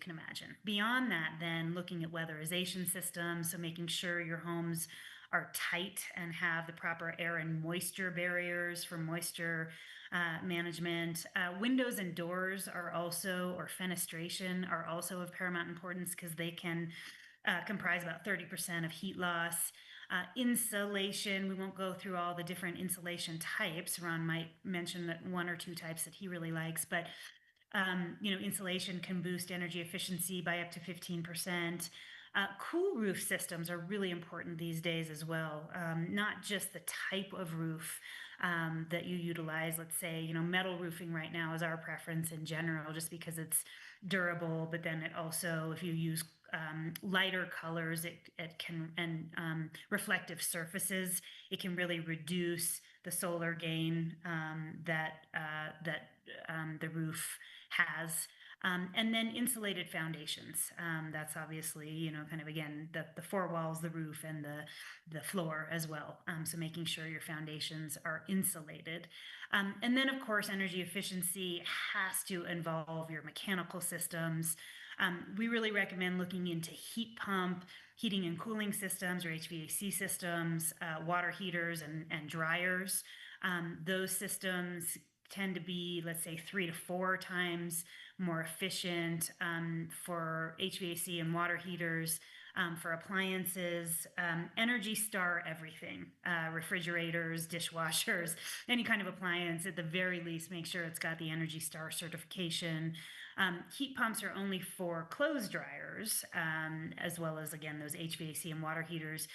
can imagine. Beyond that, then looking at weatherization systems, so making sure your homes are tight and have the proper air and moisture barriers for moisture management. Windows and doors are also, or fenestration are also of paramount importance because they can comprise about 30% of heat loss. Insulation, we won't go through all the different insulation types. Ron might mention that one or two types that he really likes, but insulation can boost energy efficiency by up to 15%. Cool roof systems are really important these days as well. Not just the type of roof that you utilize. Let's say, metal roofing right now is our preference in general, just because it's durable. But then it also, if you use lighter colors, it can, and reflective surfaces, it can really reduce the solar gain that the roof has. And then insulated foundations. That's obviously, kind of, again, the four walls, the roof, and the floor as well. So making sure your foundations are insulated. And then, of course, energy efficiency has to involve your mechanical systems. We really recommend looking into heat pump, heating and cooling systems, or HVAC systems, water heaters, and dryers. Those systems tend to be, let's say, 3 to 4 times more efficient for HVAC and water heaters. For appliances, Energy Star everything, refrigerators, dishwashers, any kind of appliance, at the very least, make sure it's got the Energy Star certification. Heat pumps are only for clothes dryers, as well as, again, those HVAC and water heaters.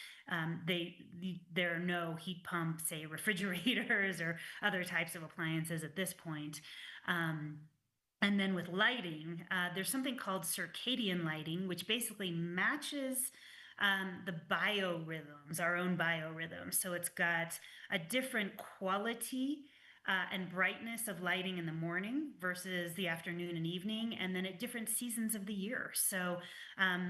There are no heat pumps, say, refrigerators or other types of appliances at this point. And then with lighting, there's something called circadian lighting, which basically matches the biorhythms, our own biorhythms. So it's got a different quality and brightness of lighting in the morning versus the afternoon and evening, and then at different seasons of the year. So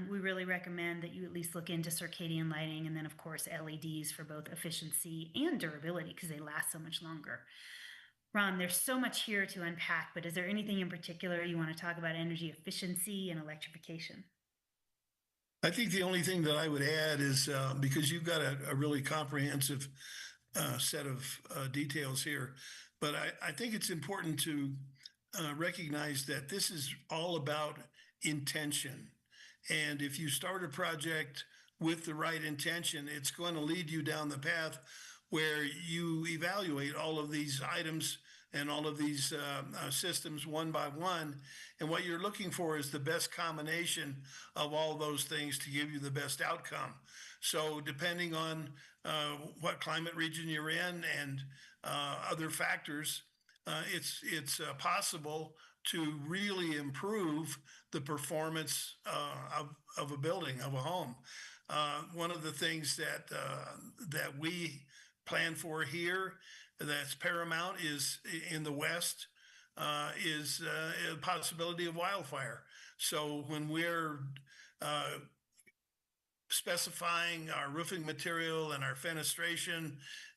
we really recommend that you at least look into circadian lighting, and then, of course, LEDs for both efficiency and durability because they last so much longer. Ron, there's so much here to unpack, but is there anything in particular you want to talk about energy efficiency and electrification? I think the only thing that I would add is because you've got a really comprehensive set of details here, but I think it's important to recognize that this is all about intention. And if you start a project with the right intention, it's going to lead you down the path where you evaluate all of these items and all of these systems one by one. And what you're looking for is the best combination of all those things to give you the best outcome. So depending on what climate region you're in and other factors, it's possible to really improve the performance of a building, of a home. One of the things that we plan for here that's paramount is in the West is a possibility of wildfire. So when we're specifying our roofing material and our fenestration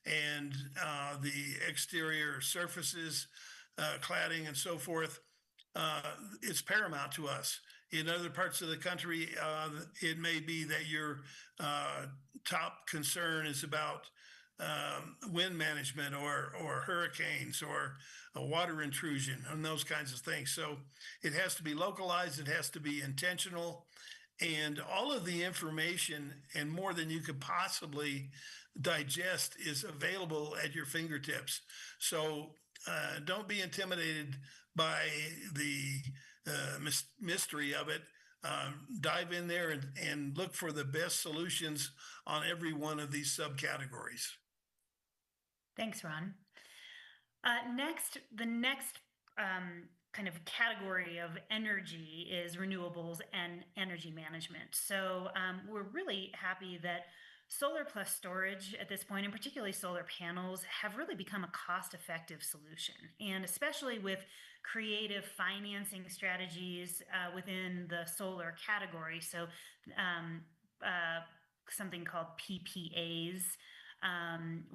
and the exterior surfaces, cladding and so forth, it's paramount to us. In other parts of the country, it may be that your top concern is about wind management or hurricanes or a water intrusion and those kinds of things. So it has to be localized, it has to be intentional, and all of the information and more than you could possibly digest is available at your fingertips. So don't be intimidated by the mystery of it. Dive in there and look for the best solutions on every one of these subcategories. Thanks, Ron. The next kind of category of energy is renewables and energy management. So we're really happy that solar plus storage at this point, and particularly solar panels, have really become a cost-effective solution. And especially with creative financing strategies within the solar category. So something called PPAs.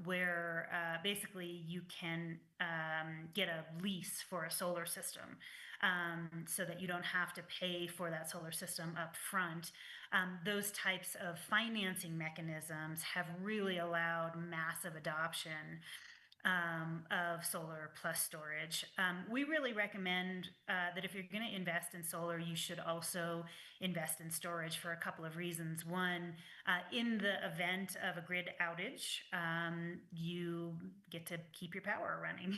where basically you can get a lease for a solar system, so that you don't have to pay for that solar system up front. Those types of financing mechanisms have really allowed massive adoption of solar plus storage. We really recommend that if you're going to invest in solar, you should also invest in storage for a couple of reasons. One, in the event of a grid outage, you get to keep your power running.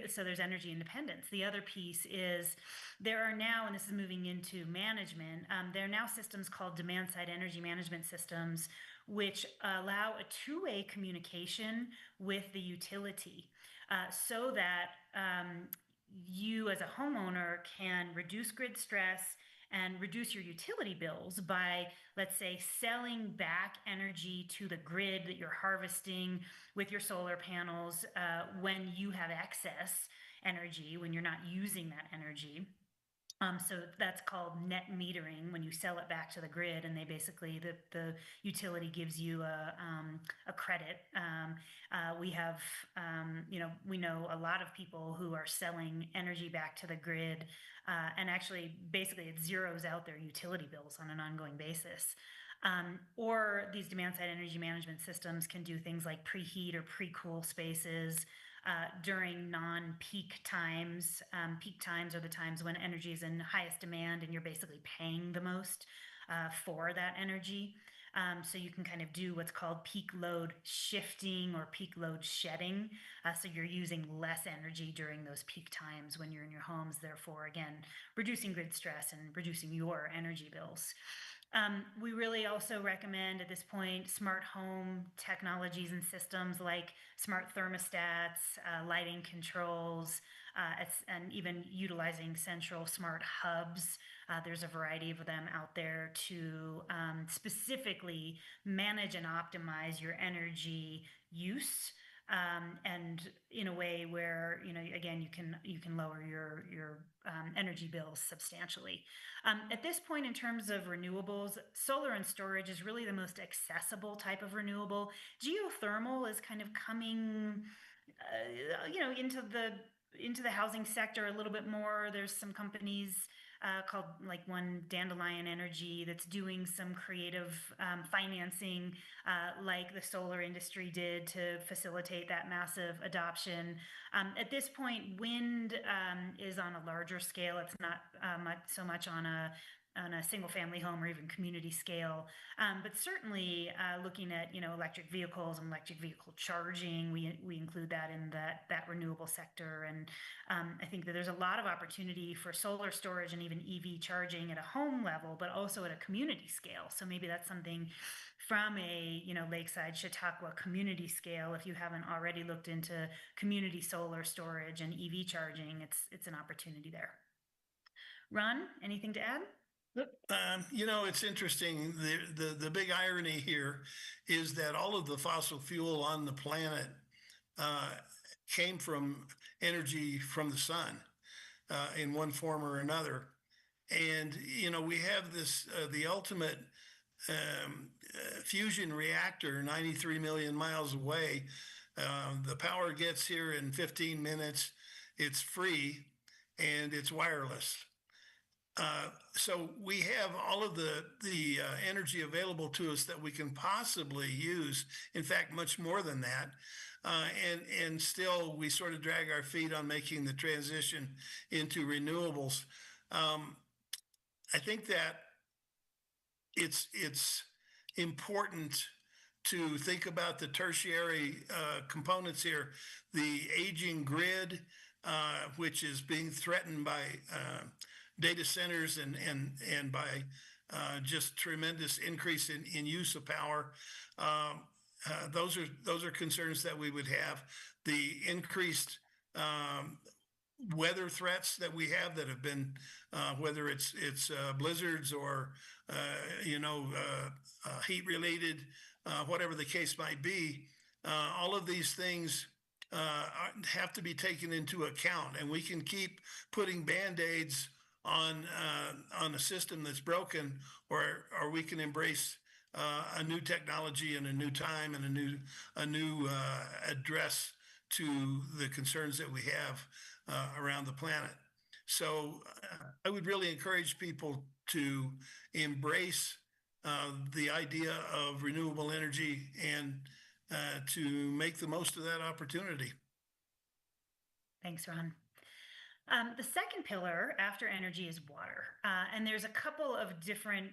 So there's energy independence. The other piece is there are now, and this is moving into management, there are now systems called demand side energy management systems, which allow a two-way communication with the utility, so that you as a homeowner can reduce grid stress and reduce your utility bills by, let's say, selling back energy to the grid that you're harvesting with your solar panels when you have excess energy, when you're not using that energy. So that's called net metering, when you sell it back to the grid, and they basically the utility gives you a credit. We have we know a lot of people who are selling energy back to the grid, and actually basically it zeroes out their utility bills on an ongoing basis. Or these demand side energy management systems can do things like preheat or pre-cool spaces during non-peak times. Peak times are the times when energy is in highest demand and you're basically paying the most for that energy. So you can kind of do what's called peak load shifting or peak load shedding. So you're using less energy during those peak times when you're in your homes, therefore, again, reducing grid stress and reducing your energy bills. We really also recommend at this point smart home technologies and systems like smart thermostats, lighting controls, and even utilizing central smart hubs. There's a variety of them out there to specifically manage and optimize your energy use. And in a way where again you can lower your energy bills substantially. At this point, in terms of renewables, solar and storage is really the most accessible type of renewable. Geothermal is kind of coming, into the housing sector a little bit more. There's some companies called like one Dandelion Energy that's doing some creative financing, like the solar industry did to facilitate that massive adoption. At this point, wind is on a larger scale. It's not so much on a single family home or even community scale. But certainly looking at electric vehicles and electric vehicle charging, we include that in that renewable sector. And I think that there's a lot of opportunity for solar storage and even EV charging at a home level, but also at a community scale. So maybe that's something from a Lakeside Chautauqua community scale. If you haven't already looked into community solar storage and EV charging, it's an opportunity there. Ron, anything to add? It's interesting. The big irony here is that all of the fossil fuel on the planet uh, came from energy from the sun in one form or another. And, we have this, the ultimate fusion reactor 93 million miles away. The power gets here in 15 minutes. It's free and it's wireless. So we have all of the energy available to us that we can possibly use. In fact, much more than that. And still, we sort of drag our feet on making the transition into renewables. I think that it's important to think about the tertiary components here, the aging grid, which is being threatened by data centers and by just tremendous increase in use of power. Those are concerns that we would have. The increased weather threats that we have that have been, whether it's blizzards or heat related, whatever the case might be, all of these things have to be taken into account, and we can keep putting band-aids on a system that's broken, or we can embrace a new technology and a new time and a new address to the concerns that we have around the planet. So I would really encourage people to embrace the idea of renewable energy and to make the most of that opportunity. Thanks, Ron. The second pillar after energy is water. And there's a couple of different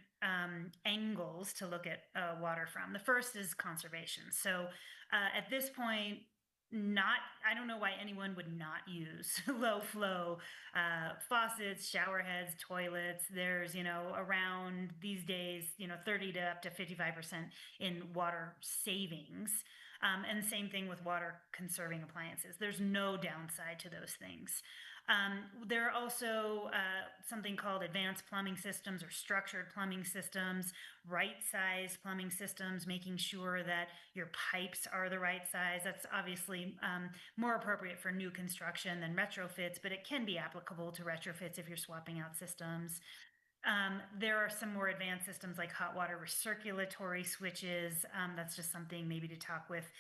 angles to look at water from. The first is conservation. So at this point, I don't know why anyone would not use low flow faucets, shower heads, toilets. There's, around these days, 30 to up to 55% in water savings. And same thing with water conserving appliances. There's no downside to those things. There are also something called advanced plumbing systems or structured plumbing systems, right size plumbing systems, making sure that your pipes are the right size. That's obviously more appropriate for new construction than retrofits, but it can be applicable to retrofits if you're swapping out systems. There are some more advanced systems like hot water recirculatory switches. That's just something maybe to talk with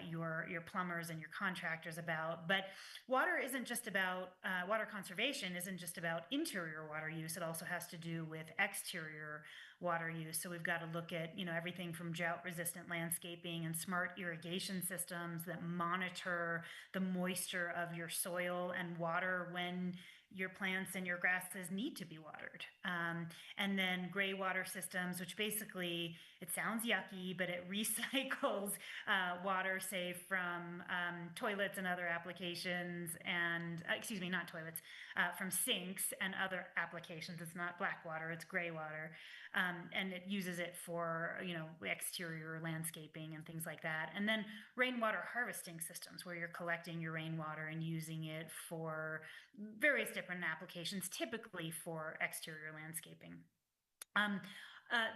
your plumbers and your contractors about. But water conservation isn't just about interior water use. It also has to do with exterior water use. So we've got to look at everything from drought resistant landscaping and smart irrigation systems that monitor the moisture of your soil and water when your plants and your grasses need to be watered. And then gray water systems, which basically, it sounds yucky, but it recycles water, say, from toilets and other applications, and excuse me, not toilets, from sinks and other applications. It's not black water, it's gray water. And it uses it for, exterior landscaping and things like that. And then rainwater harvesting systems, where you're collecting your rainwater and using it for various different applications, typically for exterior landscaping.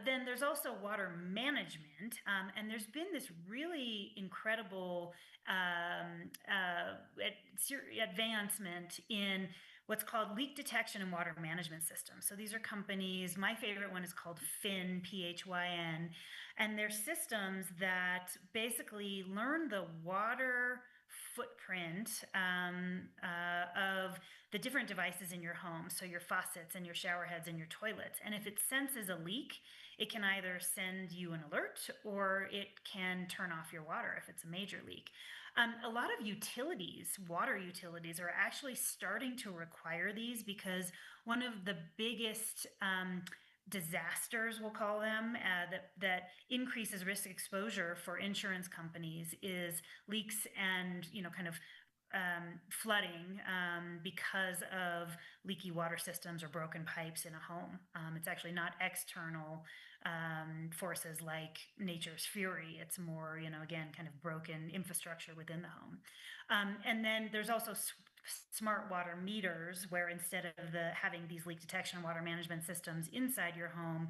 Then there's also water management, and there's been this really incredible advancement in what's called leak detection and water management systems. So these are companies. My favorite one is called Phyn, Phyn, and they're systems that basically learn the water footprint of the different devices in your home. So your faucets and your shower heads and your toilets. And if it senses a leak, it can either send you an alert or it can turn off your water if it's a major leak. A lot of utilities, water utilities, are actually starting to require these because one of the biggest disasters, we'll call them, that increases risk exposure for insurance companies is leaks and kind of flooding because of leaky water systems or broken pipes in a home. It's actually not external forces like nature's fury. It's more, again, kind of broken infrastructure within the home. And then there's also smart water meters, where instead of having these leak detection water management systems inside your home,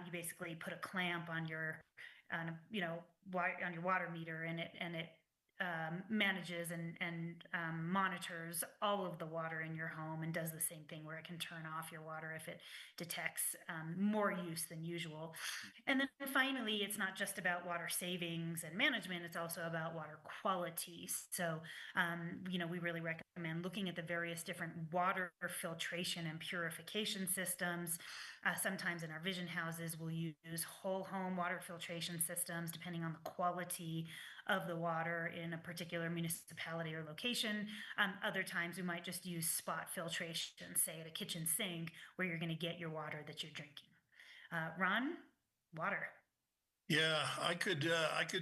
you basically put a clamp on your water meter, and it manages and monitors all of the water in your home, and does the same thing where it can turn off your water if it detects more use than usual. And then finally, it's not just about water savings and management, it's also about water quality. So, we really recommend looking at the various different water filtration and purification systems. Sometimes in our vision houses, we'll use whole home water filtration systems depending on the quality of the water in a particular municipality or location. Other times we might just use spot filtration, say at a kitchen sink, where you're going to get your water that you're drinking. Ron, water. Yeah, I could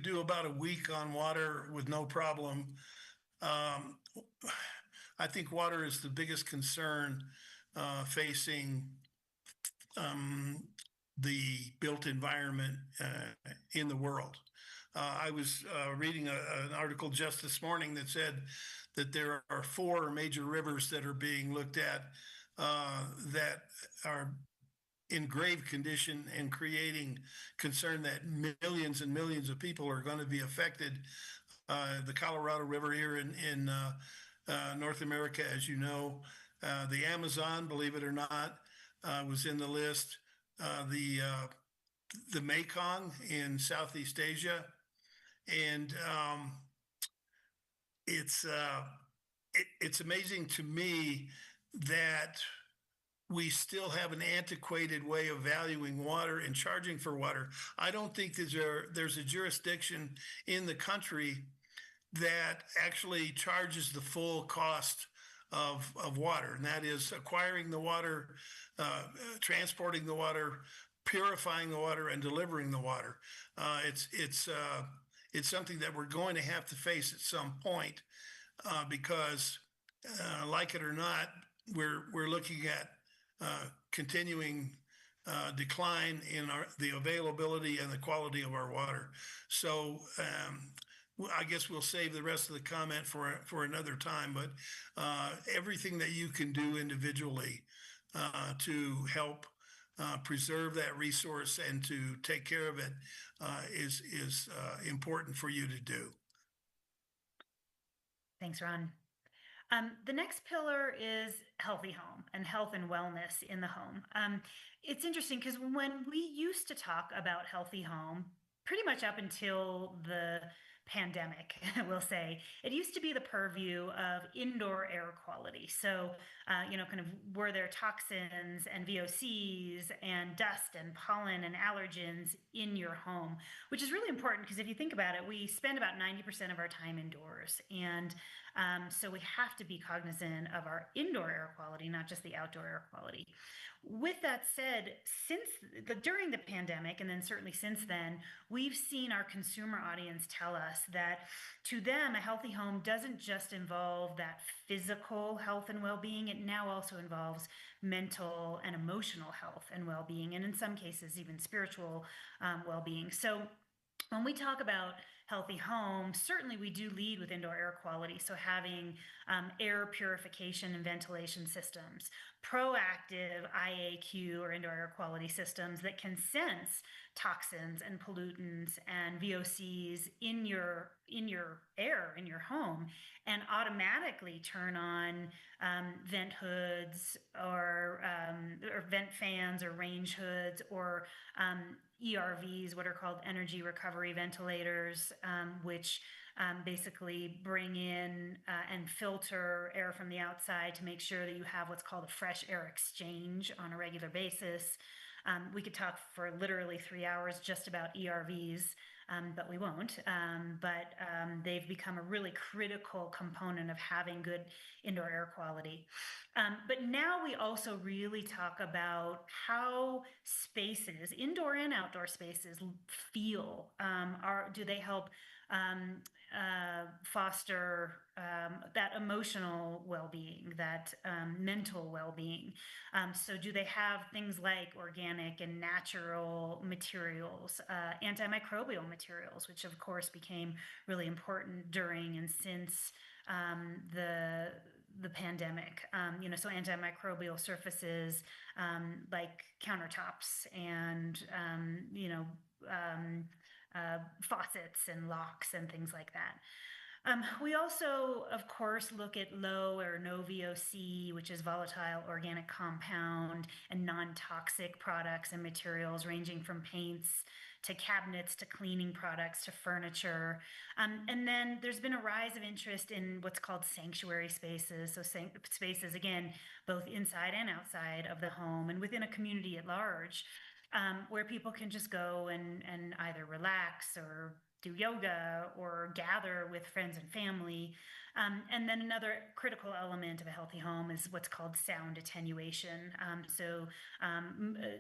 do about a week on water with no problem. Um, I think water is the biggest concern facing um, the built environment in the world. I was reading an article just this morning that said that there are four major rivers that are being looked at that are in grave condition and creating concern that millions and millions of people are going to be affected. The Colorado River here in North America, as you know, the Amazon, believe it or not, was in the list. The the Mekong in Southeast Asia, and it's it's amazing to me that we still have an antiquated way of valuing water and charging for water. I don't think there's a jurisdiction in the country that actually charges the full cost of water, and that is acquiring the water, transporting the water, purifying the water, and delivering the water. It's something that we're going to have to face at some point, because, like it or not, we're looking at continuing decline in the availability and the quality of our water. So I guess we'll save the rest of the comment for another time. But everything that you can do individually to help preserve that resource and to take care of it is important for you to do. Thanks, Ron. The next pillar is healthy home and health and wellness in the home. It's interesting because when we used to talk about healthy home, pretty much up until the pandemic, we'll say, it used to be the purview of indoor air quality. So, kind of were there toxins and VOCs and dust and pollen and allergens in your home, which is really important because if you think about it, we spend about 90% of our time indoors. And so we have to be cognizant of our indoor air quality, not just the outdoor air quality. With that said, during the pandemic, and then certainly since then, we've seen our consumer audience tell us that to them, a healthy home doesn't just involve that physical health and well-being. It now also involves mental and emotional health and well-being, and in some cases, even spiritual well-being. So when we talk about healthy home, certainly we do lead with indoor air quality. So having air purification and ventilation systems, proactive IAQ or indoor air quality systems that can sense toxins and pollutants and VOCs in your air in your home and automatically turn on vent hoods or vent fans or range hoods or ERVs, what are called energy recovery ventilators, which basically bring in and filter air from the outside to make sure that you have what's called a fresh air exchange on a regular basis. We could talk for literally 3 hours just about ERVs, but we won't. But they've become a really critical component of having good indoor air quality. But now we also really talk about how spaces, indoor and outdoor spaces, feel. Do they help foster that emotional well-being, that mental well-being? So do they have things like organic and natural materials, antimicrobial materials, which of course became really important during and since the pandemic? So antimicrobial surfaces like countertops and faucets and locks and things like that. We also, of course, look at low or no VOC, which is volatile organic compound, and non-toxic products and materials ranging from paints to cabinets to cleaning products to furniture. And then there's been a rise of interest in what's called sanctuary spaces. So spaces, again, both inside and outside of the home and within a community at large, where people can just go and either relax or do yoga or gather with friends and family. And then another critical element of a healthy home is what's called sound attenuation.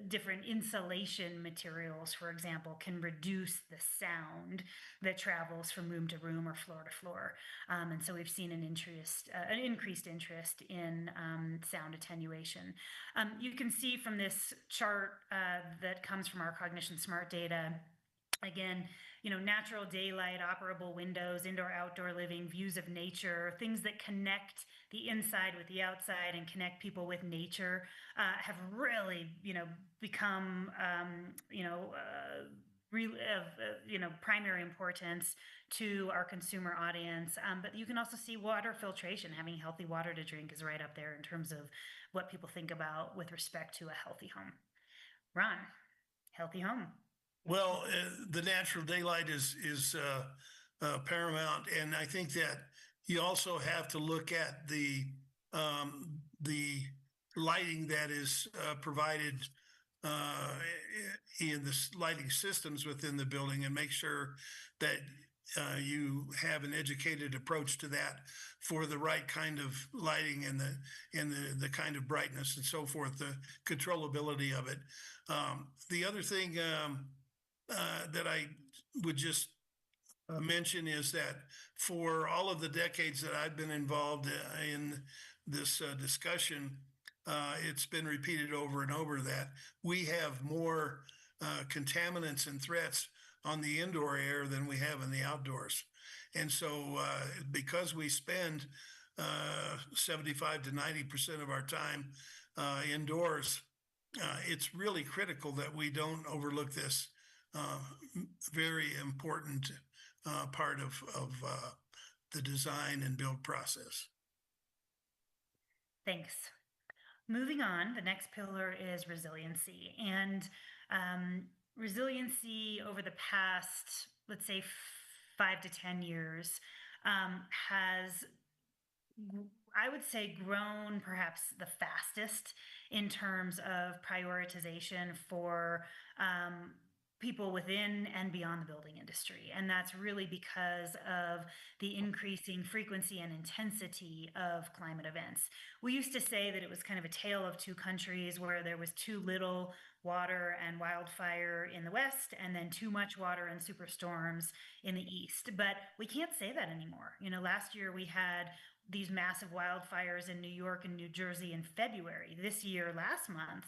Different insulation materials, for example, can reduce the sound that travels from room to room or floor to floor. And so we've seen an increased interest in sound attenuation. You can see from this chart that comes from our Cognition Smart data, again, natural daylight, operable windows, indoor, outdoor living, views of nature, things that connect the inside with the outside and connect people with nature have really, become, primary importance to our consumer audience. But you can also see water filtration. Having healthy water to drink is right up there in terms of what people think about with respect to a healthy home. Ron, healthy home. Well, the natural daylight is paramount, and I think that you also have to look at the lighting that is provided uh, in the lighting systems within the building, and make sure that you have an educated approach to that for the right kind of lighting and the kind of brightness and so forth, the controllability of it. The other thing that I would just mention is that for all of the decades that I've been involved in this discussion, it's been repeated over and over that we have more contaminants and threats on the indoor air than we have in the outdoors. And so, because we spend 75 to 90% of our time indoors, it's really critical that we don't overlook this uh, very important part of the design and build process. Thanks. Moving on, the next pillar is resiliency. And um, resiliency over the past, let's say, 5 to 10 years, has, I would say, grown perhaps the fastest in terms of prioritization for people within and beyond the building industry. And that's really because of the increasing frequency and intensity of climate events. We used to say that it was kind of a tale of two countries, where there was too little water and wildfire in the west, and then too much water and superstorms in the east. But we can't say that anymore. Last year we had these massive wildfires in New York and New Jersey in February. This year, last month,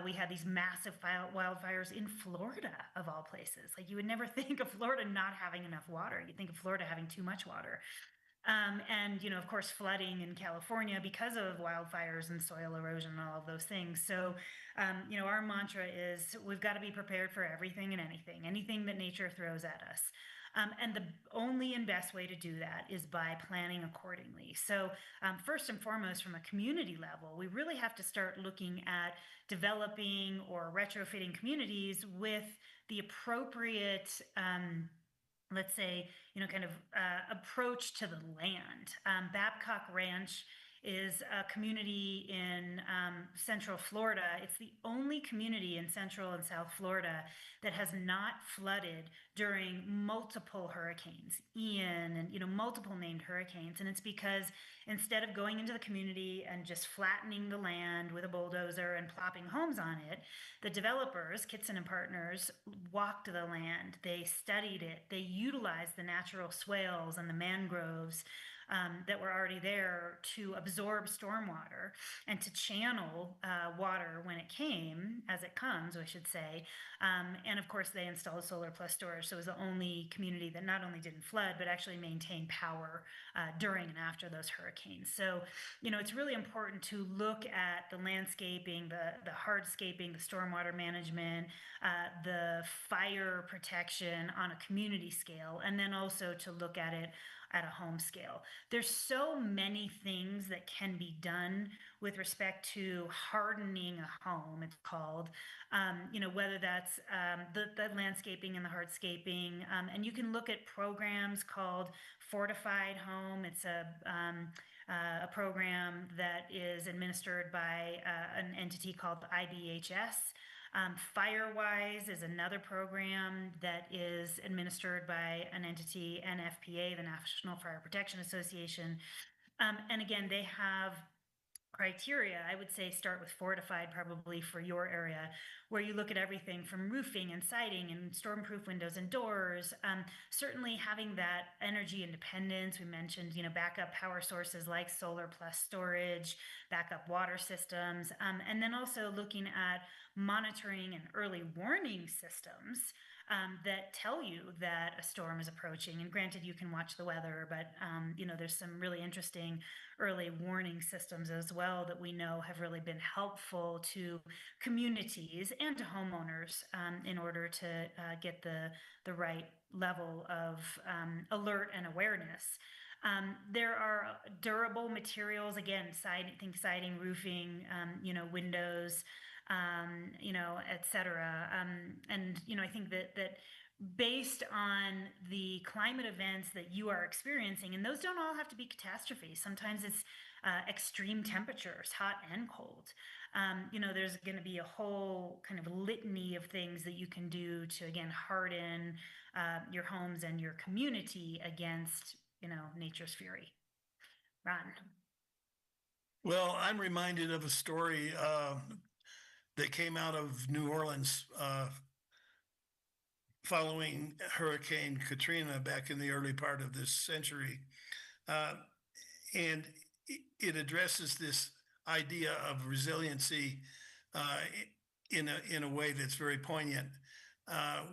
we had these massive wildfires in Florida, of all places. Like, you would never think of Florida not having enough water. You'd think of Florida having too much water. And, of course, flooding in California because of wildfires and soil erosion and all of those things. So, our mantra is we've got to be prepared for everything and anything that nature throws at us. And the only and best way to do that is by planning accordingly. So, first and foremost, from a community level, we really have to start looking at developing or retrofitting communities with the appropriate, let's say, kind of approach to the land. Babcock Ranch is a community in Central Florida. It's the only community in Central and South Florida that has not flooded during multiple hurricanes, Ian, and multiple named hurricanes. And it's because instead of going into the community and just flattening the land with a bulldozer and plopping homes on it, the developers, Kitson and Partners, walked the land. They studied it. They utilized the natural swales and the mangroves that were already there to absorb stormwater and to channel water when it came, as it comes, I should say. And of course, they installed solar plus storage. So it was the only community that not only didn't flood, but actually maintained power during and after those hurricanes. So, it's really important to look at the landscaping, the hardscaping, the stormwater management, the fire protection on a community scale, and then also to look at it at a home scale. There's so many things that can be done with respect to hardening a home, it's called, whether that's the landscaping and the hardscaping. And you can look at programs called Fortified Home. It's a program that is administered by an entity called the IBHS. Firewise is another program that is administered by an entity, NFPA, the National Fire Protection Association. And again, they have criteria. I would say start with Fortified, probably for your area, where you look at everything from roofing and siding and stormproof windows and doors. Certainly having that energy independence. We mentioned, backup power sources like solar plus storage, backup water systems, and then also looking at monitoring and early warning systems that tell you that a storm is approaching. And granted, you can watch the weather, but there's some really interesting early warning systems as well that we know have really been helpful to communities and to homeowners in order to get the right level of alert and awareness. There are durable materials, again, think siding, roofing, windows, et cetera. And I think that based on the climate events that you are experiencing, and those don't all have to be catastrophes. Sometimes it's extreme temperatures, hot and cold. There's going to be a whole kind of litany of things that you can do to, again, harden your homes and your community against, nature's fury. Ron. Well, I'm reminded of a story that came out of New Orleans following Hurricane Katrina back in the early part of this century. Uh, and it addresses this idea of resiliency uh, in a way that's very poignant.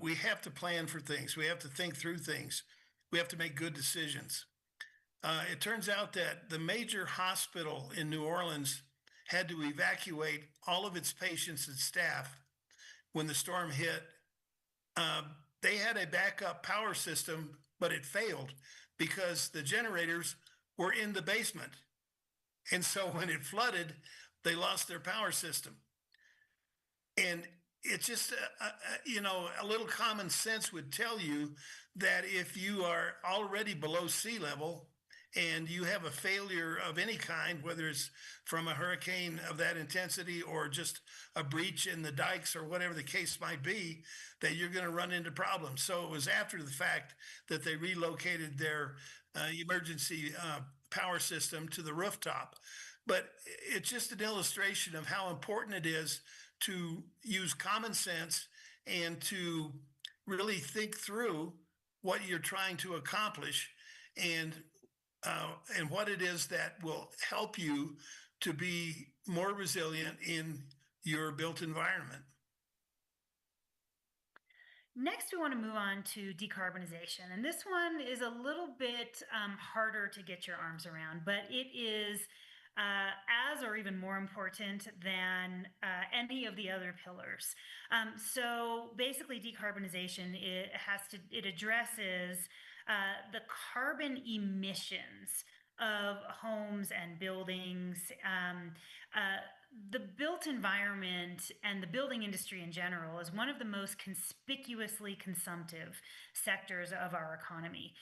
We have to plan for things. We have to think through things. We have to make good decisions. It turns out that the major hospital in New Orleans had to evacuate all of its patients and staff when the storm hit. Uh, they had a backup power system, but it failed because the generators were in the basement. And so when it flooded, they lost their power system. And it's just, a little common sense would tell you that if you are already below sea level and you have a failure of any kind, whether it's from a hurricane of that intensity or just a breach in the dikes or whatever the case might be, that you're going to run into problems. So it was after the fact that they relocated their emergency power system to the rooftop. But it's just an illustration of how important it is to use common sense and to really think through what you're trying to accomplish and and what it is that will help you to be more resilient in your built environment. Next, we want to move on to decarbonization. And this one is a little bit harder to get your arms around, but it is as or even more important than any of the other pillars. So basically, decarbonization it addresses the carbon emissions of homes and buildings. The built environment and the building industry in general is one of the most conspicuously consumptive sectors of our economy.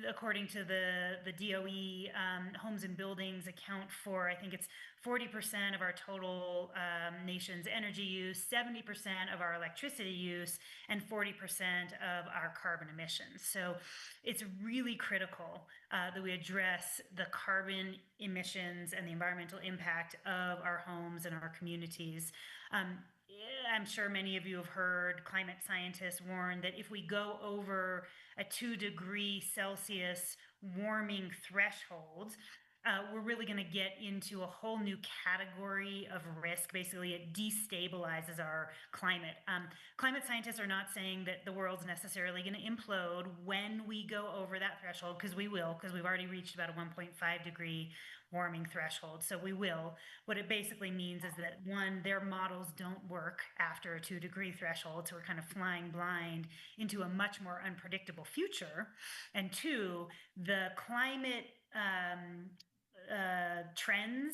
According to the DOE, homes and buildings account for, I think it's 40% of our total nation's energy use, 70% of our electricity use, and 40% of our carbon emissions. So it's really critical that we address the carbon emissions and the environmental impact of our homes and our communities. I'm sure many of you have heard climate scientists warn that if we go over a 2 degree Celsius warming threshold, we're really going to get into a whole new category of risk. Basically, it destabilizes our climate. Climate scientists are not saying that the world's necessarily going to implode when we go over that threshold, because we will, because we've already reached about a 1.5 degree warming threshold. So we will. What it basically means is that, one, their models don't work after a 2 degree threshold. So we're kind of flying blind into a much more unpredictable future. And two, the climate trends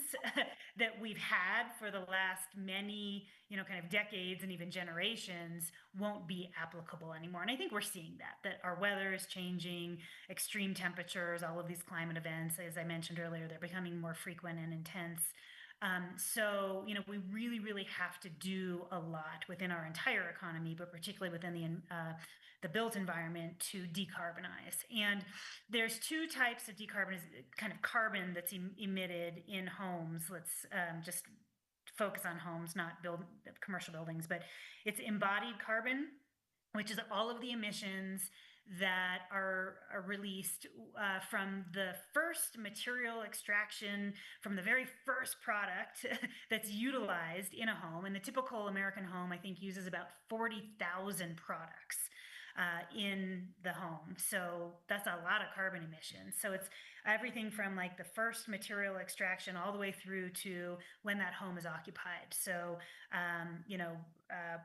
that we've had for the last many, kind of decades and even generations won't be applicable anymore. And I think we're seeing that our weather is changing, extreme temperatures, all of these climate events, as I mentioned earlier, they're becoming more frequent and intense. So, we really, really have to do a lot within our entire economy, but particularly within the built environment to decarbonize. And there's two types of kind of carbon that's emitted in homes. Let's just focus on homes, not commercial buildings, but it's embodied carbon, which is all of the emissions that are released from the first material extraction, from the very first product that's utilized in a home. And the typical American home, I think, uses about 40,000 products in the home. So that's a lot of carbon emissions. So it's everything from like the first material extraction all the way through to when that home is occupied. So,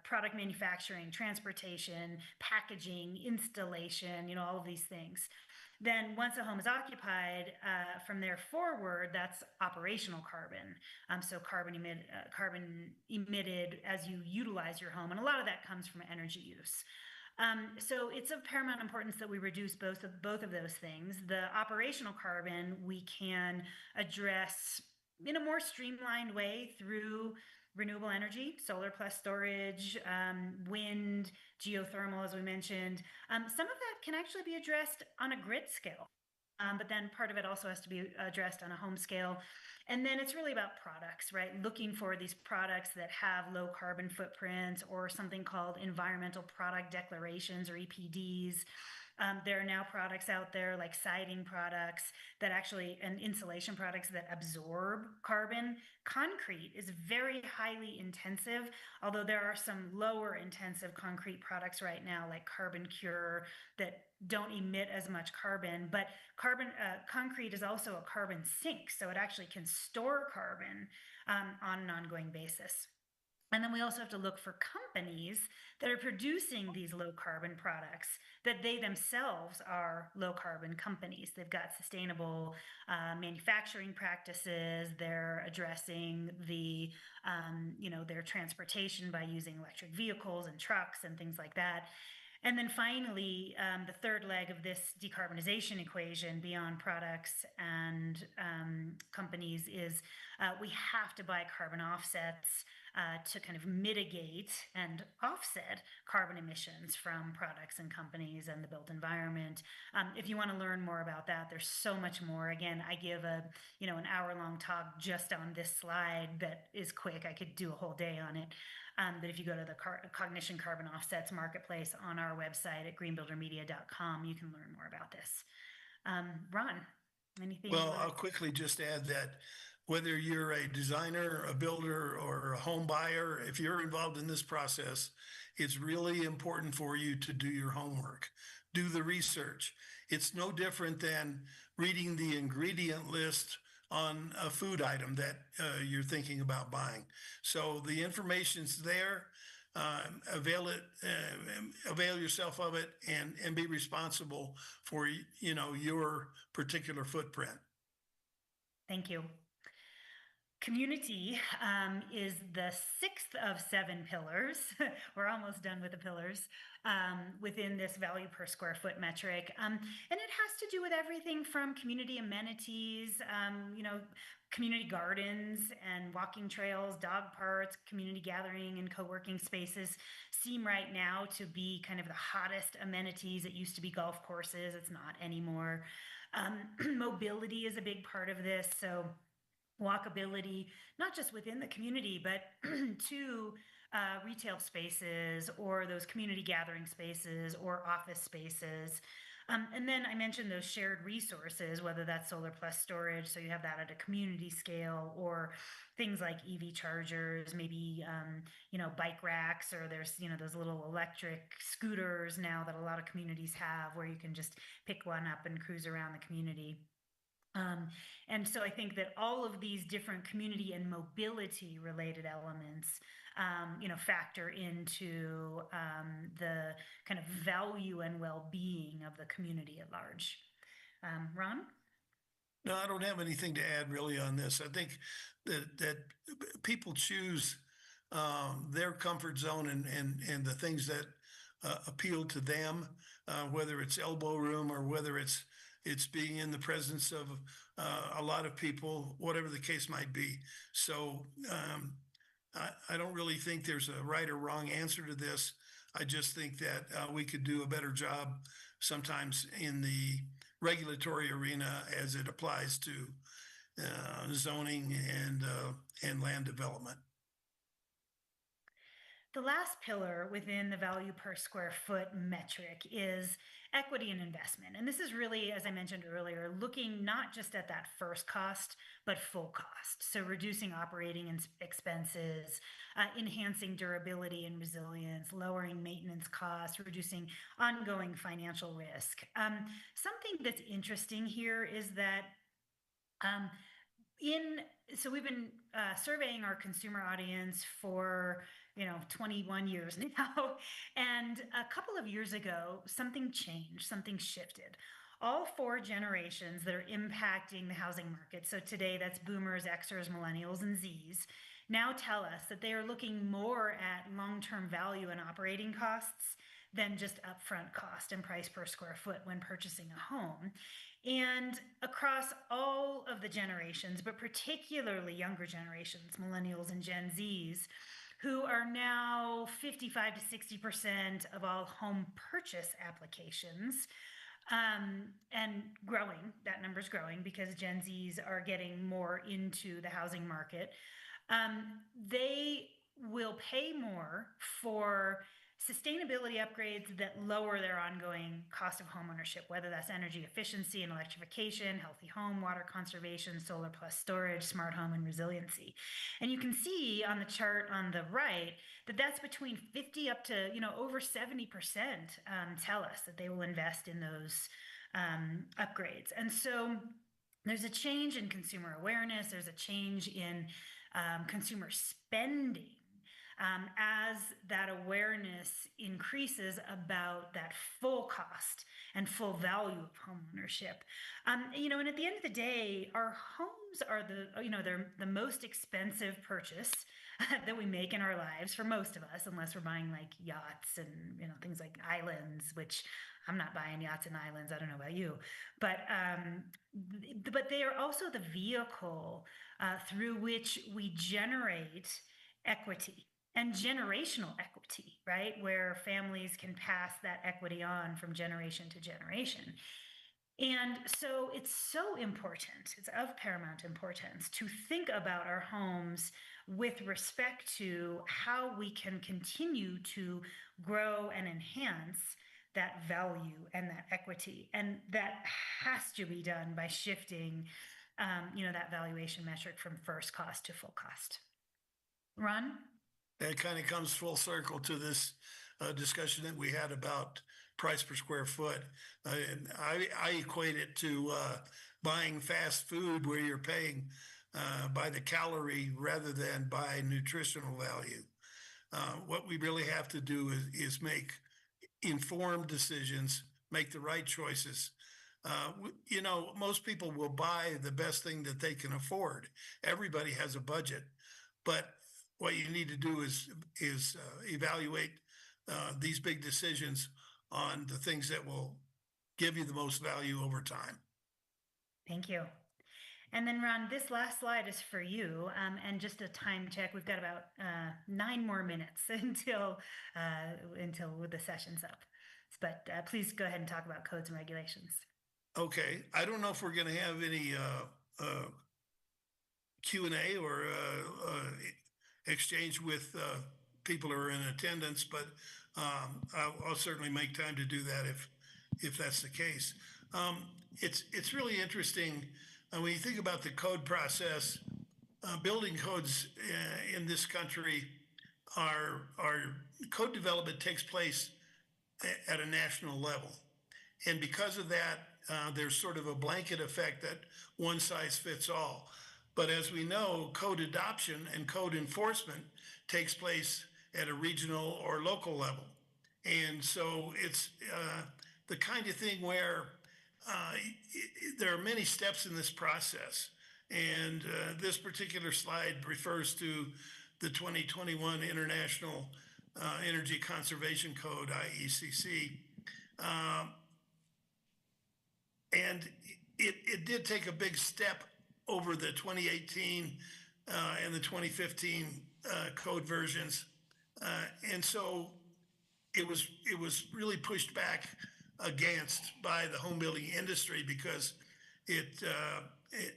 product manufacturing, transportation, packaging, installation, all of these things. Then once a home is occupied, from there forward, that's operational carbon. So carbon emitted as you utilize your home, and a lot of that comes from energy use. So it's of paramount importance that we reduce both of those things. The operational carbon we can address in a more streamlined way through renewable energy, solar plus storage, wind, geothermal, as we mentioned. Some of that can actually be addressed on a grid scale. But then part of it also has to be addressed on a home scale. And then it's really about products, right? Looking for these products that have low carbon footprints or something called environmental product declarations or EPDs. There are now products out there like siding products that actually, and insulation products that absorb carbon. Concrete is very highly intensive, although there are some lower intensive concrete products right now like Carbon Cure that don't emit as much carbon. But concrete is also a carbon sink, so it actually can store carbon on an ongoing basis. And then we also have to look for companies that are producing these low carbon products, that they themselves are low carbon companies. They've got sustainable manufacturing practices. They're addressing their transportation by using electric vehicles and trucks and things like that. And then finally, the third leg of this decarbonization equation beyond products and companies is we have to buy carbon offsets to kind of mitigate and offset carbon emissions from products and companies and the built environment. If you want to learn more about that, there's so much more. Again, I give an hour-long talk just on this slide that is quick. I could do a whole day on it. But if you go to the Cognition Carbon Offsets Marketplace on our website at greenbuildermedia.com, you can learn more about this. Ron, anything? Well, I'll quickly just add that whether you're a designer, a builder, or a home buyer, if you're involved in this process, it's really important for you to do your homework, do the research. It's no different than reading the ingredient list on a food item that you're thinking about buying. So the information's there. Avail it, avail yourself of it, and be responsible for your particular footprint. Thank you. Community is the sixth of 7 pillars. We're almost done with the pillars within this value per square foot metric. And it has to do with everything from community amenities, community gardens and walking trails, dog parks, community gathering and co-working spaces seem right now to be kind of the hottest amenities. It used to be golf courses. It's not anymore. Mobility is a big part of this. So walkability, not just within the community, but to retail spaces or those community gathering spaces or office spaces. And then I mentioned those shared resources, whether that's solar plus storage, so you have that at a community scale, or things like EV chargers, maybe bike racks, or there's those little electric scooters now that a lot of communities have, where you can just pick one up and cruise around the community. And so I think that all of these different community and mobility related elements, factor into the kind of value and well-being of the community at large. Ron? No, I don't have anything to add really on this. I think that people choose their comfort zone and the things that appeal to them, whether it's elbow room or whether it's being in the presence of a lot of people, whatever the case might be. So I don't really think there's a right or wrong answer to this. I just think that we could do a better job sometimes in the regulatory arena as it applies to zoning and land development. The last pillar within the value per square foot metric is equity and investment. And this is really, as I mentioned earlier, looking not just at that first cost, but full cost. So reducing operating expenses, enhancing durability and resilience, lowering maintenance costs, reducing ongoing financial risk. Something that's interesting here is that so we've been surveying our consumer audience for 21 years now. And a couple of years ago, something changed, something shifted. all four generations that are impacting the housing market. So today that's boomers, Xers, millennials, and Zs. Now tell us that they are looking more at long-term value and operating costs than just upfront cost and price per square foot when purchasing a home. And across all of the generations, but particularly younger generations, millennials and Gen Zs, who are now 55 to 60% of all home purchase applications, and growing. That number's growing because Gen Zs are getting more into the housing market. They will pay more for sustainability upgrades that lower their ongoing cost of homeownership, whether that's energy efficiency and electrification, healthy home, water conservation, solar plus storage, smart home, and resiliency. And you can see on the chart on the right that that's between 50 up to, over 70% tell us that they will invest in those upgrades. And so there's a change in consumer awareness, there's a change in consumer spending as that awareness increases about that full cost and full value of homeownership. And at the end of the day, our homes are they're the most expensive purchase that we make in our lives for most of us, unless we're buying like yachts and things like islands, which I'm not buying yachts and islands. I don't know about you, but they are also the vehicle through which we generate equity and generational equity, right? Where families can pass that equity on from generation to generation. And so it's so important, it's of paramount importance to think about our homes with respect to how we can continue to grow and enhance that value and that equity. And that has to be done by shifting, that valuation metric from first cost to full cost. Ron? It kind of comes full circle to this discussion that we had about price per square foot. And I equate it to buying fast food where you're paying by the calorie rather than by nutritional value. What we really have to do is make informed decisions, make the right choices. Most people will buy the best thing that they can afford. Everybody has a budget, but what you need to do is evaluate these big decisions on the things that will give you the most value over time. Thank you. And then Ron, this last slide is for you. And just a time check, we've got about 9 more minutes until the session's up. But please go ahead and talk about codes and regulations. Okay. I don't know if we're going to have any Q&A or exchange with people who are in attendance, but I'll certainly make time to do that if that's the case. It's really interesting when you think about the code process. Building codes in this country are code development takes place at a national level, and because of that, there's sort of a blanket effect that one size fits all. But as we know, code adoption and code enforcement takes place at a regional or local level. And so it's the kind of thing where there are many steps in this process. And this particular slide refers to the 2021 International Energy Conservation Code, IECC. And it did take a big step over the 2018 and the 2015 code versions. And so it was really pushed back against by the home building industry because it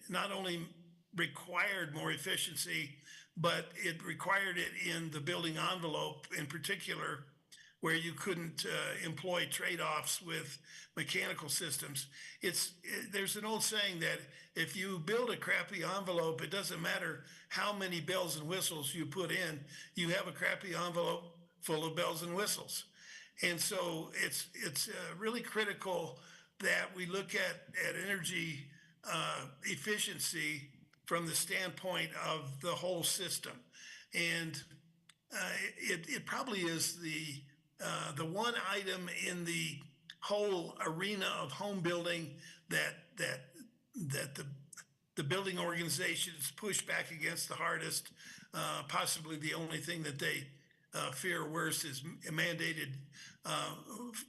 not only required more efficiency, but it required it in the building envelope in particular, where you couldn't employ trade-offs with mechanical systems. There's an old saying that if you build a crappy envelope, it doesn't matter how many bells and whistles you put in, you have a crappy envelope full of bells and whistles. And so it's really critical that we look at energy efficiency from the standpoint of the whole system. And it probably is the one item in the whole arena of home building that the building organizations push back against the hardest. Possibly the only thing that they fear worse is mandated uh,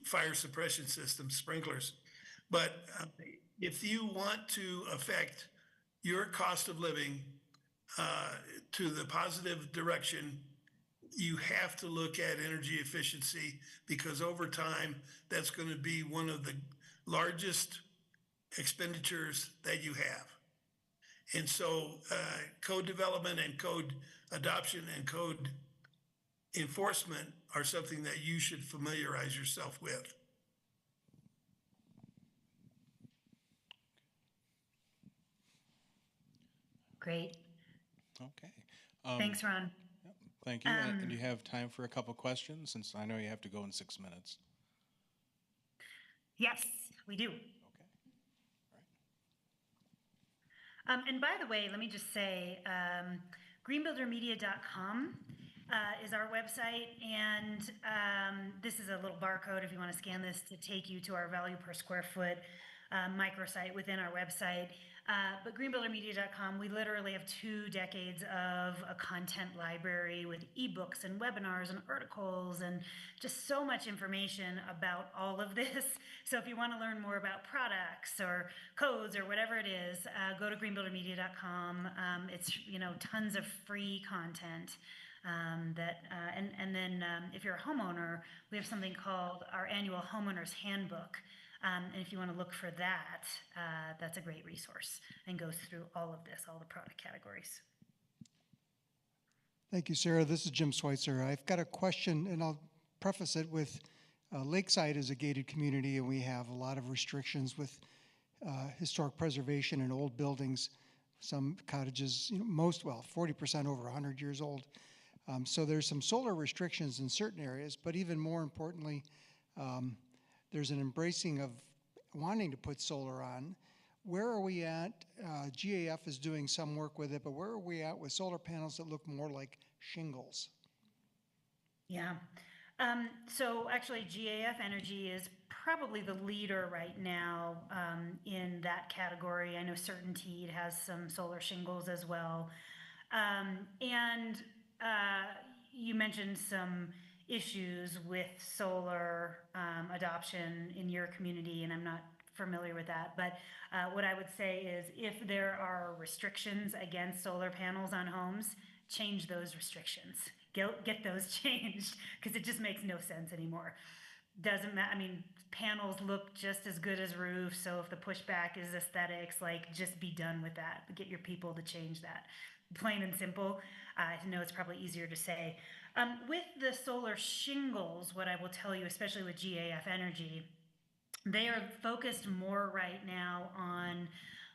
fire suppression systems, sprinklers. But if you want to affect your cost of living uh, to the positive direction, you have to look at energy efficiency because over time, that's going to be one of the largest expenditures that you have. And so, code development and code adoption and code enforcement are something that you should familiarize yourself with. Great. Okay. Thanks, Ron. Thank you. And you have time for a couple questions since I know you have to go in 6 minutes. Yes, we do. Okay. All right. And by the way, let me just say, greenbuildermedia.com is our website, and this is a little barcode if you want to scan this to take you to our value per square foot microsite within our website. But greenbuildermedia.com, we literally have 2 decades of a content library with ebooks and webinars and articles and just so much information about all of this. So if you want to learn more about products or codes or whatever it is, go to greenbuildermedia.com. It's tons of free content. And then if you're a homeowner, we have something called our annual homeowners handbook. And if you want to look for that, that's a great resource and goes through all of this, all the product categories. Thank you, Sarah. This is Jim Schweitzer. I've got a question, and I'll preface it with Lakeside is a gated community, and we have a lot of restrictions with historic preservation and old buildings. Some cottages, 40% over 100 years old. So there's some solar restrictions in certain areas, but even more importantly, there's an embracing of wanting to put solar on. Where are we at? GAF is doing some work with it, but where are we at with solar panels that look more like shingles? Yeah. So actually, GAF Energy is probably the leader right now in that category. I know CertainTeed has some solar shingles as well. And you mentioned some issues with solar adoption in your community, and I'm not familiar with that. But what I would say is if there are restrictions against solar panels on homes, change those restrictions. Get those changed because it just makes no sense anymore. Doesn't matter. I mean, panels look just as good as roofs. So if the pushback is aesthetics, just be done with that. Get your people to change that. Plain and simple. I know it's probably easier to say. With the solar shingles, what I will tell you, especially with GAF Energy, they are focused more right now on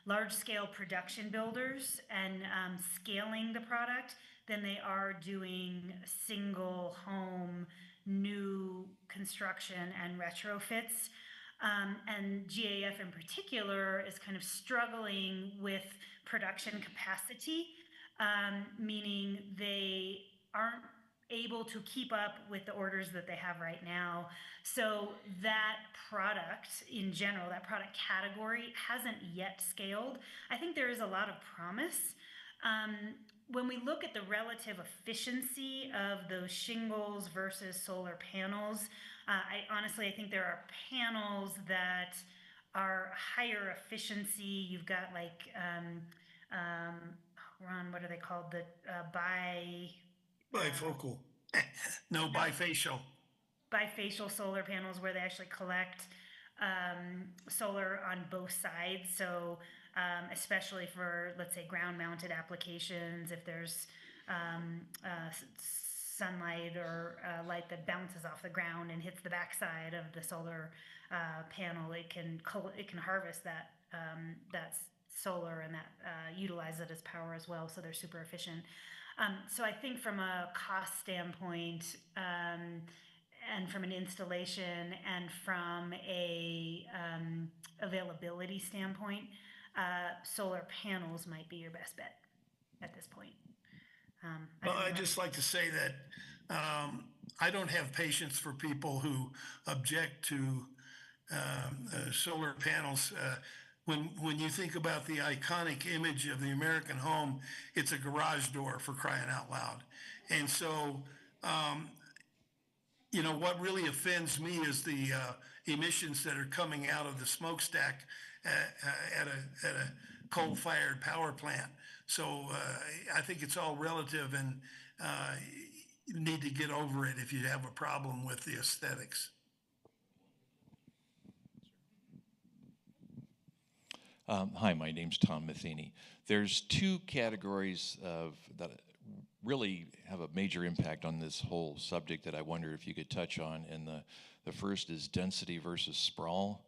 large-scale production builders and scaling the product than they are doing single home new construction and retrofits. And GAF in particular is kind of struggling with production capacity, meaning they aren't able to keep up with the orders that they have right now. So that product in general, that product category hasn't yet scaled. I think there is a lot of promise. When we look at the relative efficiency of those shingles versus solar panels, I think there are panels that are higher efficiency. You've got Ron, what are they called? The Bifocal. No, bifacial. Bifacial solar panels where they actually collect solar on both sides. So especially for, let's say, ground-mounted applications, if there's sunlight or light that bounces off the ground and hits the backside of the solar panel, it can harvest that solar and that utilize it as power as well. So they're super efficient. So I think from a cost standpoint and from an installation and from a availability standpoint, solar panels might be your best bet at this point. Well, I'd just like to say that I don't have patience for people who object to solar panels. When you think about the iconic image of the American home, it's a garage door, for crying out loud. And so, what really offends me is the emissions that are coming out of the smokestack at a coal-fired power plant. So I think it's all relative, and you need to get over it if you have a problem with the aesthetics. Hi, my name's Tom Matheny. There's two categories that really have a major impact on this whole subject that I wonder if you could touch on. And the first is density versus sprawl.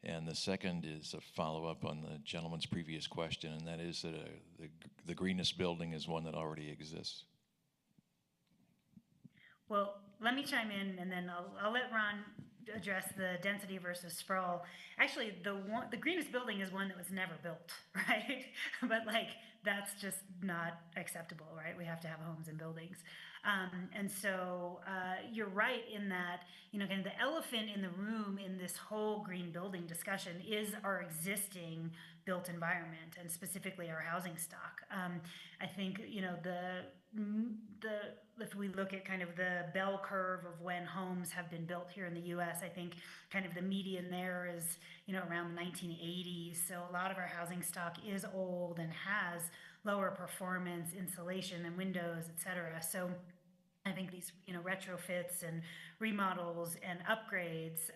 And the second is a follow-up on the gentleman's previous question, and that is that the greenest building is one that already exists. Well, let me chime in, and then I'll let Ron address the density versus sprawl. Actually, the greenest building is one that was never built, right? But like that's just not acceptable, right? We have to have homes and buildings. And so you're right in that, kind of the elephant in the room in this whole green building discussion is our existing built environment, and specifically our housing stock. I think, if we look at kind of the bell curve of when homes have been built here in the U.S., I think kind of the median there is, around the 1980s. So a lot of our housing stock is old and has lower performance insulation and windows, et cetera. So I think these, retrofits and remodels and upgrades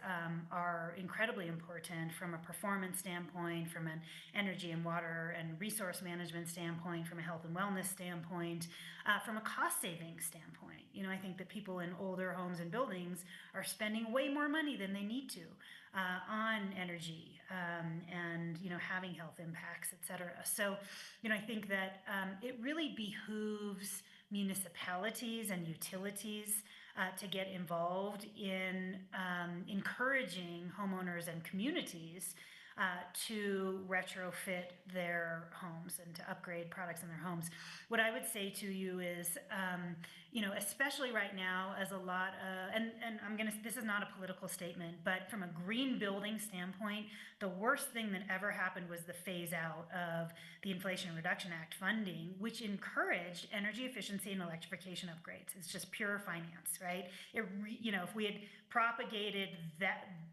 are incredibly important from a performance standpoint, from an energy and water and resource management standpoint, from a health and wellness standpoint, from a cost saving standpoint. I think that people in older homes and buildings are spending way more money than they need to on energy and, having health impacts, et cetera. So, I think that it really behooves municipalities and utilities to get involved in encouraging homeowners and communities to retrofit their homes and to upgrade products in their homes. What I would say to you is, especially right now, as a lot of, and this is not a political statement, but from a green building standpoint, the worst thing that ever happened was the phase out of the Inflation Reduction Act funding, which encouraged energy efficiency and electrification upgrades. It's just pure finance, right? If we had propagated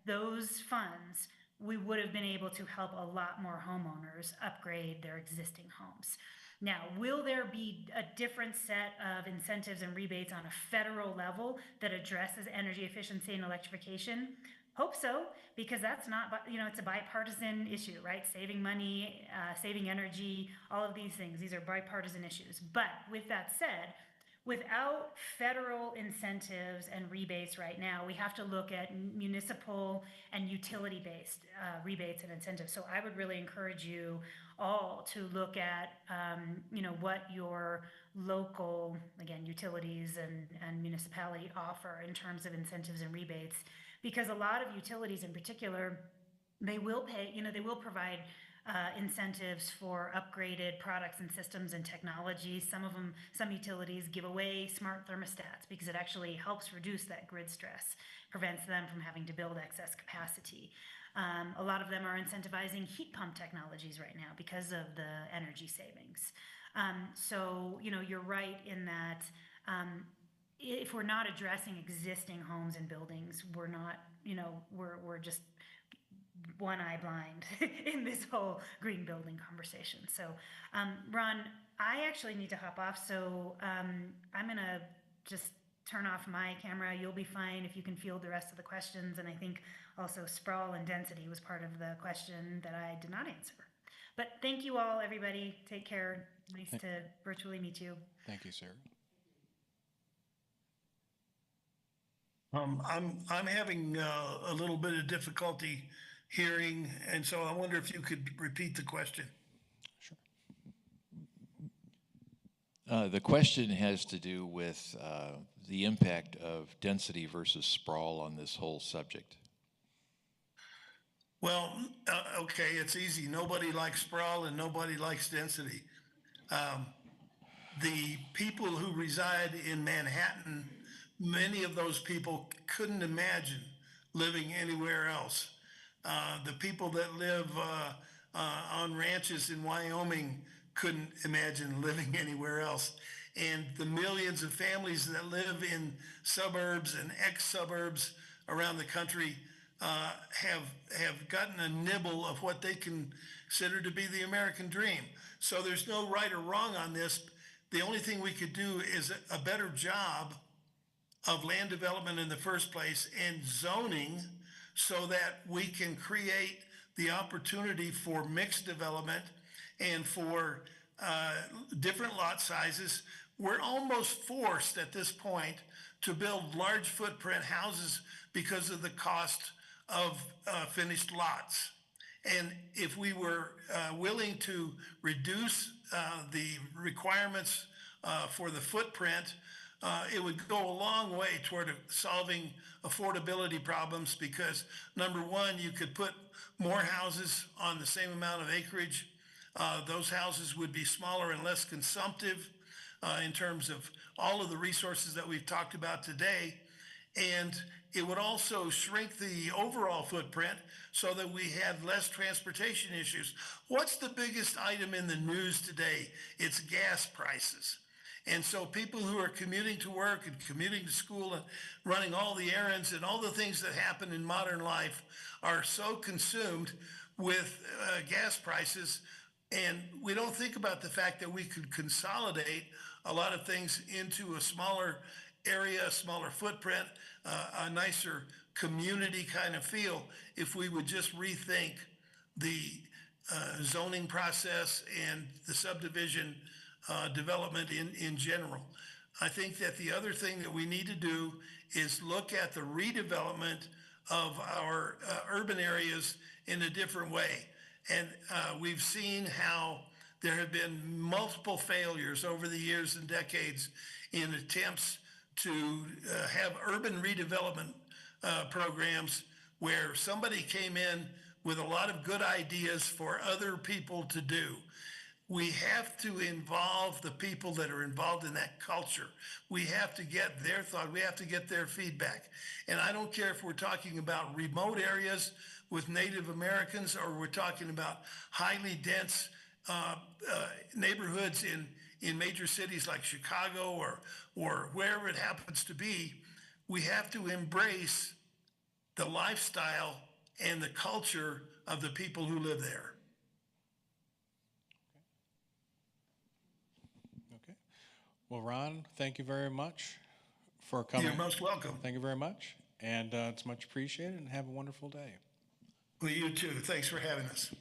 those funds, we would have been able to help a lot more homeowners upgrade their existing homes. Now, will there be a different set of incentives and rebates on a federal level that addresses energy efficiency and electrification? Hope so, because that's not, it's a bipartisan issue, right? Saving money, saving energy, all of these things. These are bipartisan issues. But with that said, without federal incentives and rebates right now, we have to look at municipal and utility-based rebates and incentives. So I would really encourage you all to look at, what your local, again, utilities and municipality offer in terms of incentives and rebates, because a lot of utilities in particular, they will provide incentives for upgraded products and systems and technologies. Some utilities give away smart thermostats because it actually helps reduce that grid stress, prevents them from having to build excess capacity. A lot of them are incentivizing heat pump technologies right now because of the energy savings. So, you're right in that if we're not addressing existing homes and buildings, we're not, we're just one eye blind in this whole green building conversation. So, Ron, I actually need to hop off. So I'm going to just turn off my camera. You'll be fine if you can field the rest of the questions. And I think also sprawl and density was part of the question that I did not answer. But thank you all, everybody. Take care. Nice to virtually meet you. Thank you, sir. I'm having a little bit of difficulty hearing, and so I wonder if you could repeat the question. Sure. The question has to do with the impact of density versus sprawl on this whole subject. Well, okay, it's easy. Nobody likes sprawl and nobody likes density. The people who reside in Manhattan, many of those people couldn't imagine living anywhere else. The people that live on ranches in Wyoming couldn't imagine living anywhere else. And the millions of families that live in suburbs and ex-suburbs around the country have gotten a nibble of what they consider to be the American dream. So there's no right or wrong on this. The only thing we could do is a better job of land development in the first place and zoning so that we can create the opportunity for mixed development and for different lot sizes. We're almost forced at this point to build large footprint houses because of the cost of finished lots. And if we were willing to reduce the requirements for the footprint, it would go a long way toward solving affordability problems because, number one, you could put more houses on the same amount of acreage. Those houses would be smaller and less consumptive in terms of all of the resources that we've talked about today. And it would also shrink the overall footprint so that we had less transportation issues. What's the biggest item in the news today? It's gas prices. And so people who are commuting to work and commuting to school and running all the errands and all the things that happen in modern life are so consumed with gas prices. And we don't think about the fact that we could consolidate a lot of things into a smaller area, a smaller footprint, a nicer community kind of feel if we would just rethink the zoning process and the subdivision development in general. I think that the other thing that we need to do is look at the redevelopment of our urban areas in a different way. And we've seen how there have been multiple failures over the years and decades in attempts to have urban redevelopment programs where somebody came in with a lot of good ideas for other people to do. We have to involve the people that are involved in that culture. We have to get their thought. We have to get their feedback. And I don't care if we're talking about remote areas with Native Americans or we're talking about highly dense neighborhoods in major cities like Chicago or wherever it happens to be. We have to embrace the lifestyle and the culture of the people who live there. Okay. Well, Ron, thank you very much for coming. You're most welcome. Thank you very much. And it's much appreciated, and have a wonderful day. Well, you too. Thanks for having us.